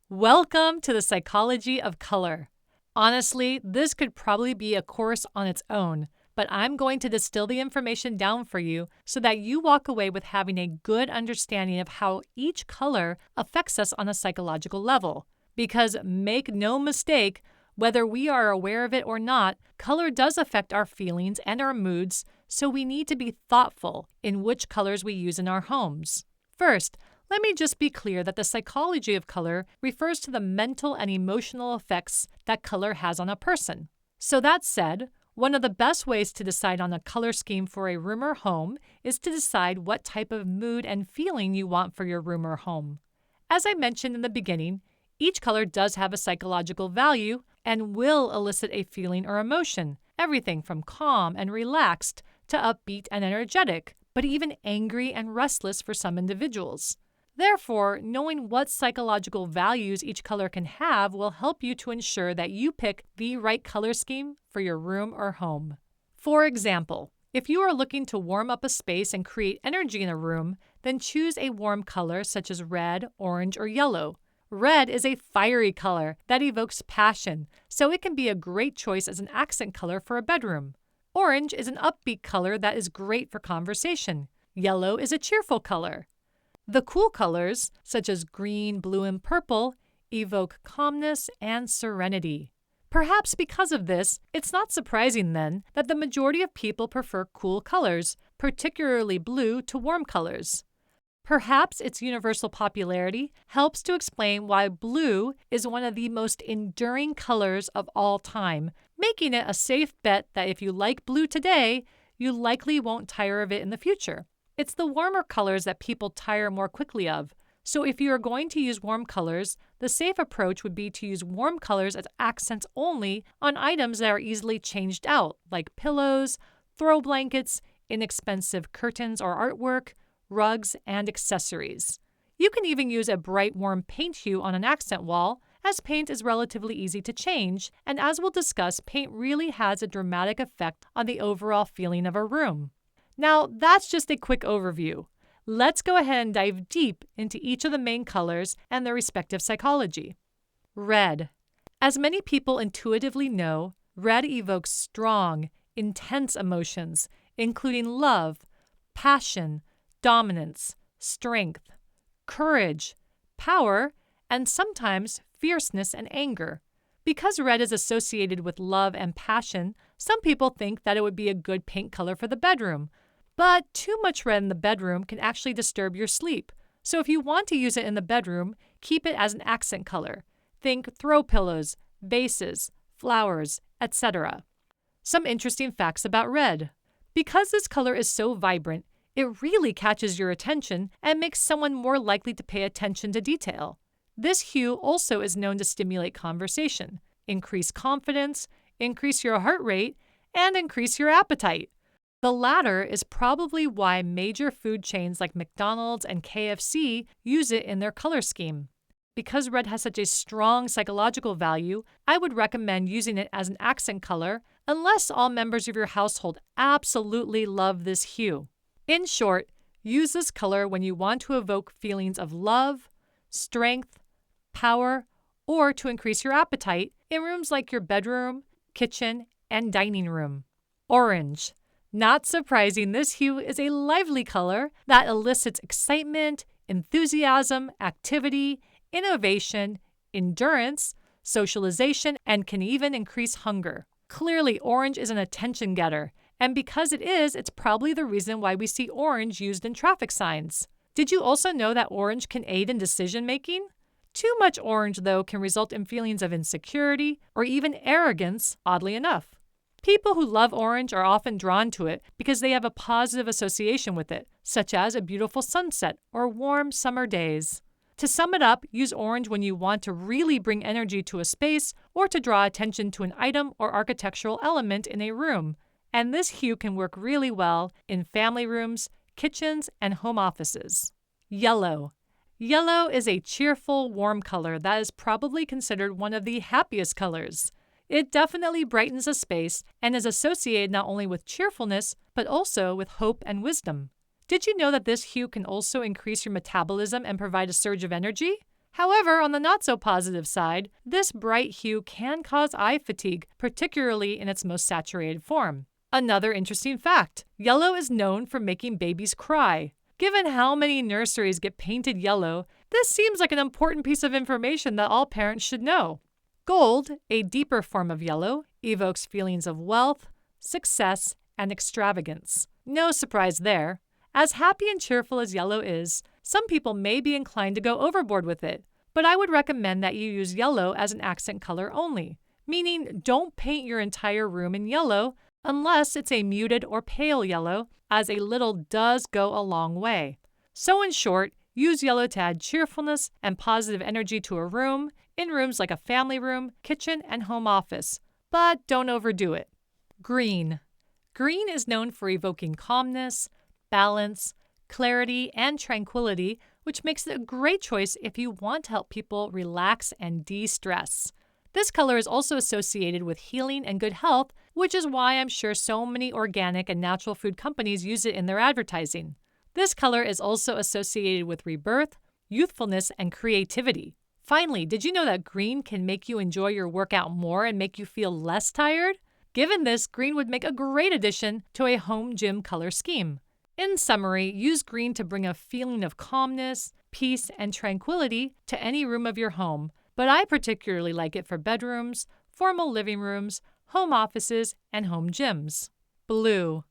Welcome to the psychology of color. Honestly, this could probably be a course on its own, but I'm going to distill the information down for you so that you walk away with having a good understanding of how each color affects us on a psychological level. Because make no mistake, whether we are aware of it or not, color does affect our feelings and our moods, so we need to be thoughtful in which colors we use in our homes. First, let me just be clear that the psychology of color refers to the mental and emotional effects that color has on a person. So that said, one of the best ways to decide on a color scheme for a room or home is to decide what type of mood and feeling you want for your room or home. As I mentioned in the beginning, each color does have a psychological value and will elicit a feeling or emotion, everything from calm and relaxed to upbeat and energetic, but even angry and restless for some individuals. Therefore, knowing what psychological values each color can have will help you to ensure that you pick the right color scheme for your room or home. For example, if you are looking to warm up a space and create energy in a room, then choose a warm color such as red, orange, or yellow. Red is a fiery color that evokes passion, so it can be a great choice as an accent color for a bedroom. Orange is an upbeat color that is great for conversation. Yellow is a cheerful color. The cool colors, such as green, blue, and purple, evoke calmness and serenity. Perhaps because of this, it's not surprising then that the majority of people prefer cool colors, particularly blue, to warm colors. Perhaps its universal popularity helps to explain why blue is one of the most enduring colors of all time, making it a safe bet that if you like blue today, you likely won't tire of it in the future. It's the warmer colors that people tire more quickly of. So if you are going to use warm colors, the safe approach would be to use warm colors as accents only on items that are easily changed out, like pillows, throw blankets, inexpensive curtains or artwork, rugs, and accessories. You can even use a bright warm paint hue on an accent wall, as paint is relatively easy to change, and as we'll discuss, paint really has a dramatic effect on the overall feeling of a room. Now, that's just a quick overview. Let's go ahead and dive deep into each of the main colors and their respective psychology. Red. As many people intuitively know, red evokes strong, intense emotions, including love, passion, dominance, strength, courage, power, and sometimes fierceness and anger. Because red is associated with love and passion, some people think that it would be a good paint color for the bedroom. But too much red in the bedroom can actually disturb your sleep. So if you want to use it in the bedroom, keep it as an accent color. Think throw pillows, vases, flowers, etc. Some interesting facts about red. Because this color is so vibrant, it really catches your attention and makes someone more likely to pay attention to detail. This hue also is known to stimulate conversation, increase confidence, increase your heart rate, and increase your appetite. The latter is probably why major food chains like McDonald's and KFC use it in their color scheme. Because red has such a strong psychological value, I would recommend using it as an accent color unless all members of your household absolutely love this hue. In short, use this color when you want to evoke feelings of love, strength, power, or to increase your appetite in rooms like your bedroom, kitchen, and dining room. Orange. Not surprising, this hue is a lively color that elicits excitement, enthusiasm, activity, innovation, endurance, socialization, and can even increase hunger. Clearly, orange is an attention getter, and because it is, it's probably the reason why we see orange used in traffic signs. Did you also know that orange can aid in decision making? Too much orange, though, can result in feelings of insecurity or even arrogance, oddly enough. People who love orange are often drawn to it because they have a positive association with it, such as a beautiful sunset or warm summer days. To sum it up, use orange when you want to really bring energy to a space or to draw attention to an item or architectural element in a room. And this hue can work really well in family rooms, kitchens, and home offices. Yellow. Yellow is a cheerful, warm color that is probably considered one of the happiest colors. It definitely brightens a space and is associated not only with cheerfulness, but also with hope and wisdom. Did you know that this hue can also increase your metabolism and provide a surge of energy? However, on the not-so-positive side, this bright hue can cause eye fatigue, particularly in its most saturated form. Another interesting fact, yellow is known for making babies cry. Given how many nurseries get painted yellow, this seems like an important piece of information that all parents should know. Gold, a deeper form of yellow, evokes feelings of wealth, success, and extravagance. No surprise there. As happy and cheerful as yellow is, some people may be inclined to go overboard with it, but I would recommend that you use yellow as an accent color only, meaning don't paint your entire room in yellow unless it's a muted or pale yellow, as a little does go a long way. So in short, use yellow to add cheerfulness and positive energy to a room, in rooms like a family room, kitchen, and home office, but don't overdo it. Green. Green is known for evoking calmness, balance, clarity, and tranquility, which makes it a great choice if you want to help people relax and de-stress. This color is also associated with healing and good health, which is why I'm sure so many organic and natural food companies use it in their advertising. This color is also associated with rebirth, youthfulness, and creativity. Finally, did you know that green can make you enjoy your workout more and make you feel less tired? Given this, green would make a great addition to a home gym color scheme. In summary, use green to bring a feeling of calmness, peace, and tranquility to any room of your home, but I particularly like it for bedrooms, formal living rooms, home offices, and home gyms. Blue.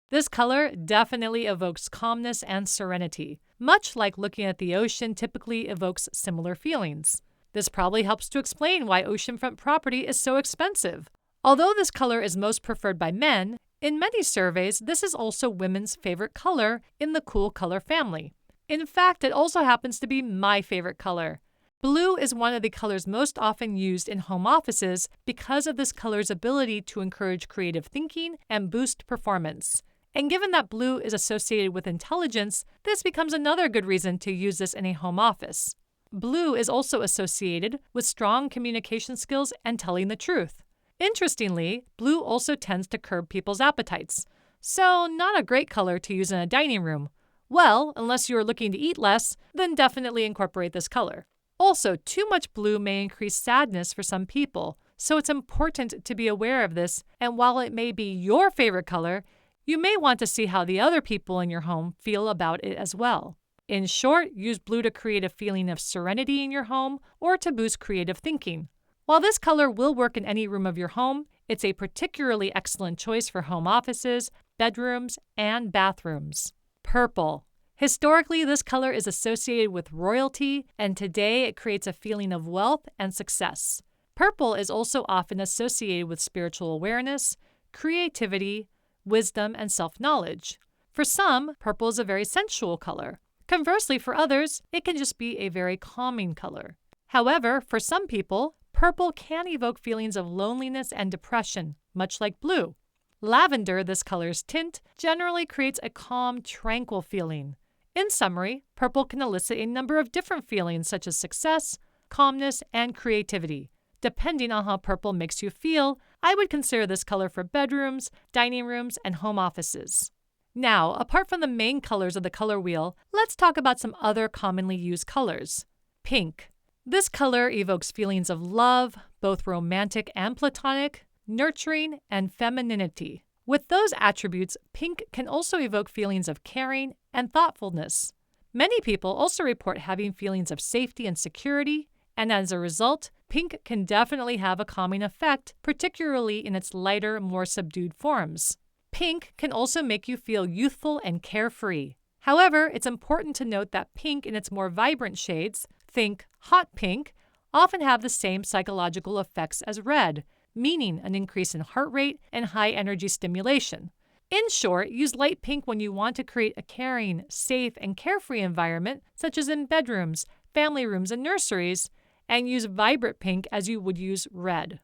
This color definitely evokes calmness and serenity. Much like looking at the ocean typically evokes similar feelings. This probably helps to explain why oceanfront property is so expensive. Although this color is most preferred by men, in many surveys, this is also women's favorite color in the cool color family. In fact, it also happens to be my favorite color. Blue is one of the colors most often used in home offices because of this color's ability to encourage creative thinking and boost performance. And given that blue is associated with intelligence, this becomes another good reason to use this in a home office. Blue is also associated with strong communication skills and telling the truth. Interestingly, blue also tends to curb people's appetites, so not a great color to use in a dining room. Well, unless you are looking to eat less, then definitely incorporate this color. Also, too much blue may increase sadness for some people, so it's important to be aware of this, and while it may be your favorite color, you may want to see how the other people in your home feel about it as well. In short, use blue to create a feeling of serenity in your home or to boost creative thinking. While this color will work in any room of your home, it's a particularly excellent choice for home offices, bedrooms, and bathrooms. Purple. Historically, this color is associated with royalty, and today it creates a feeling of wealth and success. Purple is also often associated with spiritual awareness, creativity, wisdom, and self-knowledge. For some, purple is a very sensual color. Conversely, for others, it can just be a very calming color. However, for some people, purple can evoke feelings of loneliness and depression, much like blue. Lavender, this color's tint, generally creates a calm, tranquil feeling. In summary, purple can elicit a number of different feelings such as success, calmness, and creativity. Depending on how purple makes you feel, I would consider this color for bedrooms, dining rooms, and home offices. Now, apart from the main colors of the color wheel, let's talk about some other commonly used colors. Pink. This color evokes feelings of love, both romantic and platonic, nurturing, and femininity. With those attributes, pink can also evoke feelings of caring and thoughtfulness. Many people also report having feelings of safety and security, and as a result, pink can definitely have a calming effect, particularly in its lighter, more subdued forms. Pink can also make you feel youthful and carefree. However, it's important to note that pink in its more vibrant shades, think hot pink, often have the same psychological effects as red, meaning an increase in heart rate and high energy stimulation. In short, use light pink when you want to create a caring, safe, and carefree environment, such as in bedrooms, family rooms, and nurseries, and use vibrant pink as you would use red.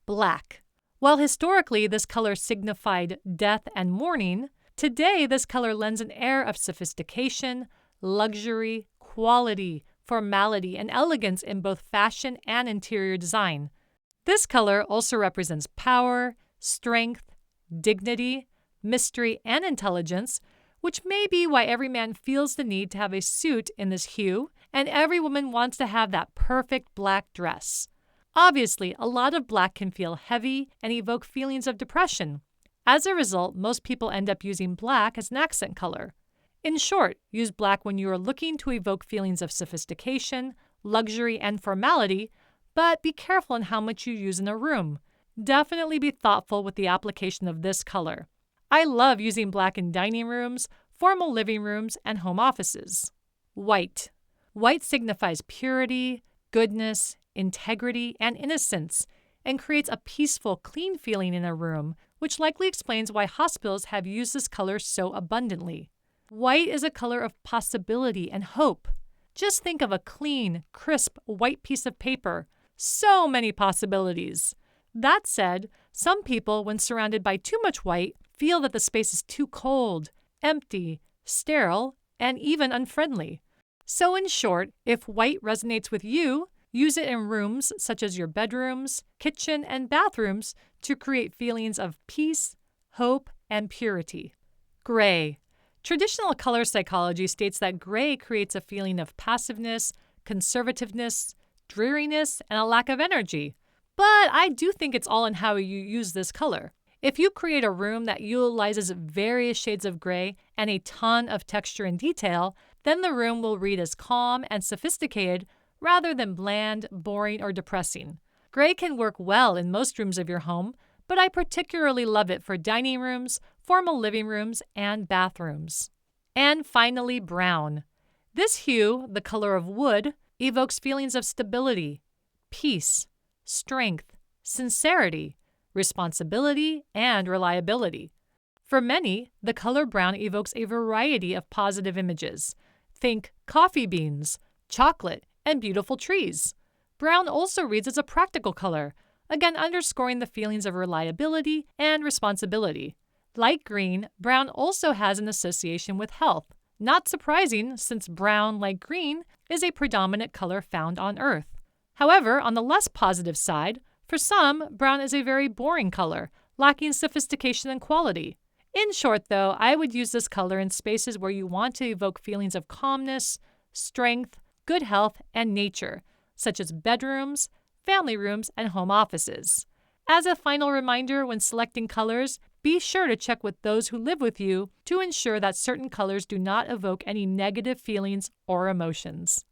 Black. While historically this color signified death and mourning, today this color lends an air of sophistication, luxury, quality, formality, and elegance in both fashion and interior design. This color also represents power, strength, dignity, mystery, and intelligence, which may be why every man feels the need to have a suit in this hue and every woman wants to have that perfect black dress. Obviously, a lot of black can feel heavy and evoke feelings of depression. As a result, most people end up using black as an accent color. In short, use black when you are looking to evoke feelings of sophistication, luxury, and formality, but be careful in how much you use in a room. Definitely be thoughtful with the application of this color. I love using black in dining rooms, formal living rooms, and home offices. White. White signifies purity, goodness, integrity, and innocence, and creates a peaceful, clean feeling in a room, which likely explains why hospitals have used this color so abundantly. White is a color of possibility and hope. Just think of a clean, crisp, white piece of paper. So many possibilities. That said, some people, when surrounded by too much white, feel that the space is too cold, empty, sterile, and even unfriendly. So in short, if white resonates with you, use it in rooms such as your bedrooms, kitchen, and bathrooms to create feelings of peace, hope, and purity. Gray. Traditional color psychology states that gray creates a feeling of passiveness, conservativeness, dreariness, and a lack of energy. But I do think it's all in how you use this color. If you create a room that utilizes various shades of gray and a ton of texture and detail, then the room will read as calm and sophisticated rather than bland, boring, or depressing. Gray can work well in most rooms of your home, but I particularly love it for dining rooms, formal living rooms, and bathrooms. And finally, brown. This hue, the color of wood, evokes feelings of stability, peace, strength, sincerity, responsibility, and reliability. For many, the color brown evokes a variety of positive images. Think coffee beans, chocolate, and beautiful trees. Brown also reads as a practical color, again underscoring the feelings of reliability and responsibility. Like green, brown also has an association with health. Not surprising, since brown, like green, is a predominant color found on Earth. However, on the less positive side, for some, brown is a very boring color, lacking sophistication and quality. In short, though, I would use this color in spaces where you want to evoke feelings of calmness, strength, good health, and nature, such as bedrooms, family rooms, and home offices. As a final reminder, when selecting colors, be sure to check with those who live with you to ensure that certain colors do not evoke any negative feelings or emotions.